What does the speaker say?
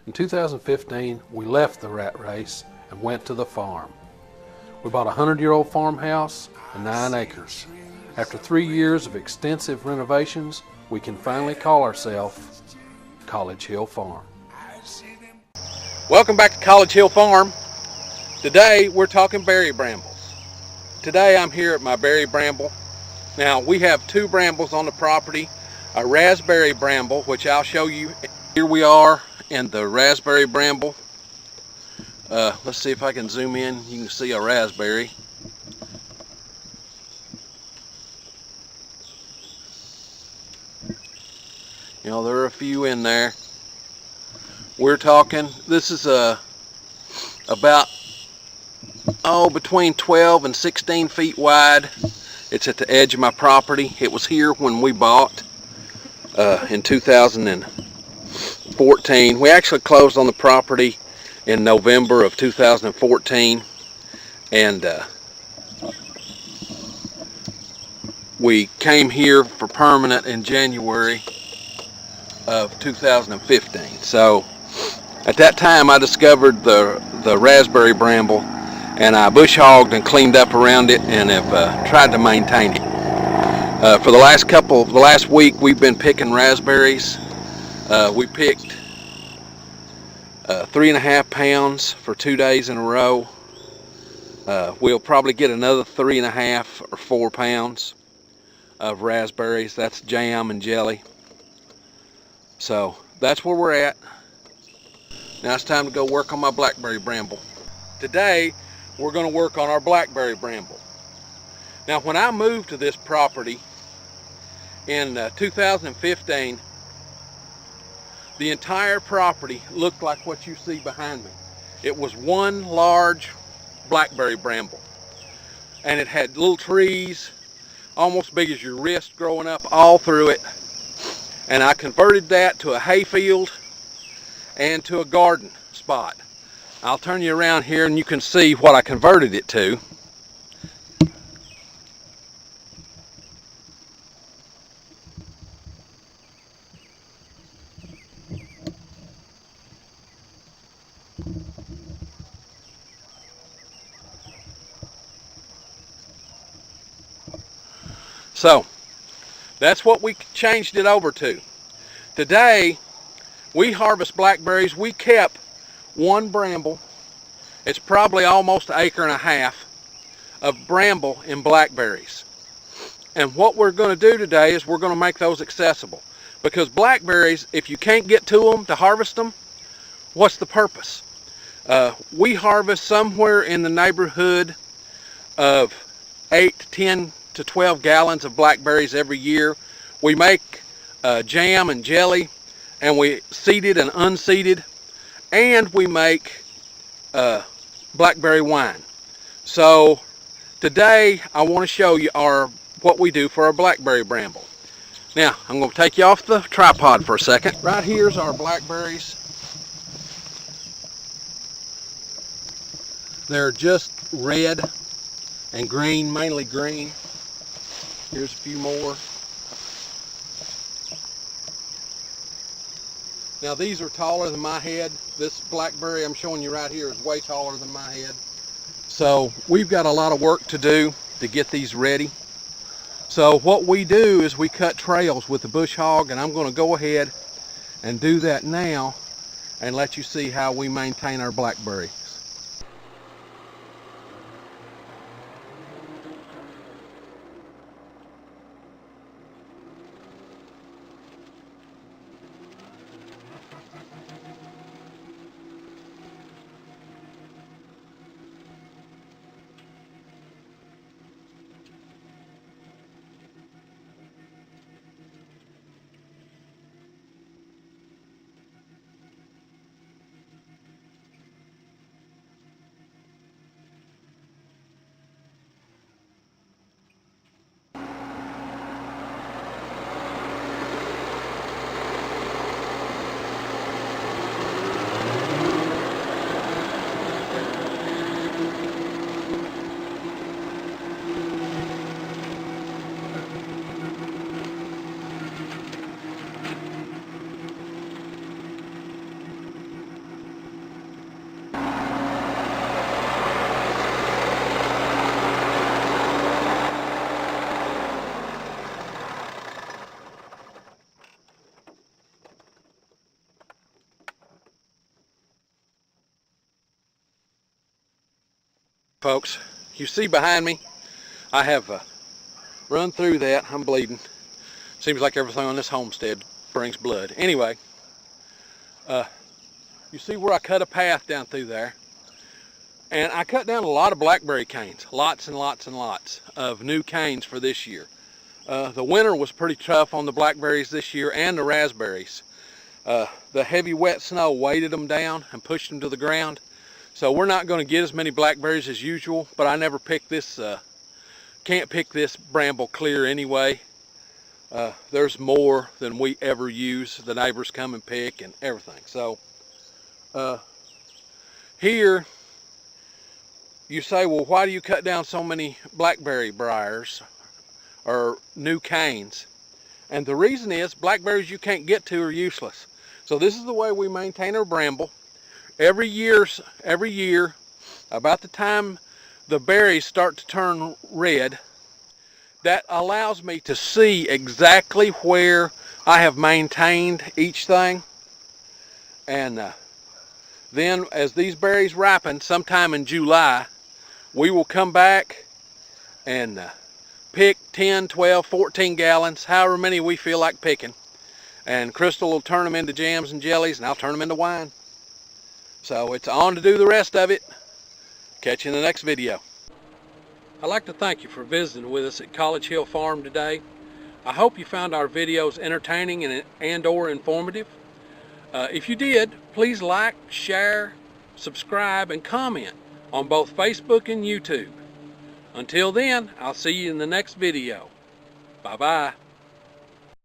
In 2015, we left the rat race and went to the farm. We bought a 100-year-old farmhouse and 9 acres. After 3 years of extensive renovations, we can finally call ourselves College Hill Farm. Welcome back to College Hill Farm. Today we're talking berry brambles. Today I'm here at my berry bramble. Now we have 2 brambles on the property, a raspberry bramble, which I'll show you. Here we are in the raspberry bramble. Let's see if I can zoom in. You can see a raspberry. You know, there are a few in there. We're talking, this is about between 12 and 16 feet wide. It's at the edge of my property. It was here when we bought in 2014. We actually closed on the property in November of 2014, and we came here for permanent in January of 2015. So at that time I discovered the raspberry bramble, and I bush hogged and cleaned up around it and have tried to maintain it. For the last week we've been picking raspberries. We picked 3.5 pounds for 2 days in a row. We'll probably get another 3.5 or 4 pounds of raspberries. That's jam and jelly. So that's where we're at. Now it's time to go work on my blackberry bramble. Today we're going to work on our blackberry bramble. Now when I moved to this property in 2015, the entire property looked like what you see behind me. It was one large blackberry bramble, and it had little trees almost big as your wrist growing up all through it. And I converted that to a hayfield and to a garden spot. I'll turn you around here and you can see what I converted it to. So that's what we changed it over to. Today we harvest blackberries. We kept one bramble. It's probably almost 1.5 acres of bramble and blackberries. And what we're going to do today is we're going to make those accessible. Because blackberries, if you can't get to them to harvest them, what's the purpose? We harvest somewhere in the neighborhood of 8 to 10 to 12 gallons of blackberries every year. We make jam and jelly, and we seeded and unseeded, and we make blackberry wine. So today I want to show you what we do for our blackberry bramble. Now I'm going to take you off the tripod for a second. Right here's our blackberries. They're just red and green, mainly green. Here's a few more. Now these are taller than my head. This blackberry I'm showing you right here is way taller than my head. So we've got a lot of work to do to get these ready. So what we do is we cut trails with the bush hog, and I'm going to go ahead and do that now and let you see how we maintain our blackberry. Folks, you see behind me, I have run through that. I'm bleeding. Seems like everything on this homestead brings blood. Anyway, you see where I cut a path down through there, and I cut down a lot of blackberry canes, lots and lots and lots of new canes for this year. The winter was pretty tough on the blackberries this year and the raspberries. The heavy wet snow weighted them down and pushed them to the ground. So we're not going to get as many blackberries as usual, but I never picked this, can't pick this bramble clear anyway. There's more than we ever use. The neighbors come and pick and everything. So here you say, well, why do you cut down so many blackberry briars or new canes? And the reason is blackberries you can't get to are useless. So this is the way we maintain our bramble. Every year, about the time the berries start to turn red, that allows me to see exactly where I have maintained each thing. And then as these berries ripen sometime in July, we will come back and pick 10, 12, 14 gallons, however many we feel like picking. And Crystal will turn them into jams and jellies, and I'll turn them into wine. So it's on to do the rest of it. Catch you in the next video. I'd like to thank you for visiting with us at College Hill Farm today. I hope you found our videos entertaining and or informative. If you did, please like, share, subscribe, and comment on both Facebook and YouTube. Until then, I'll see you in the next video. Bye-bye.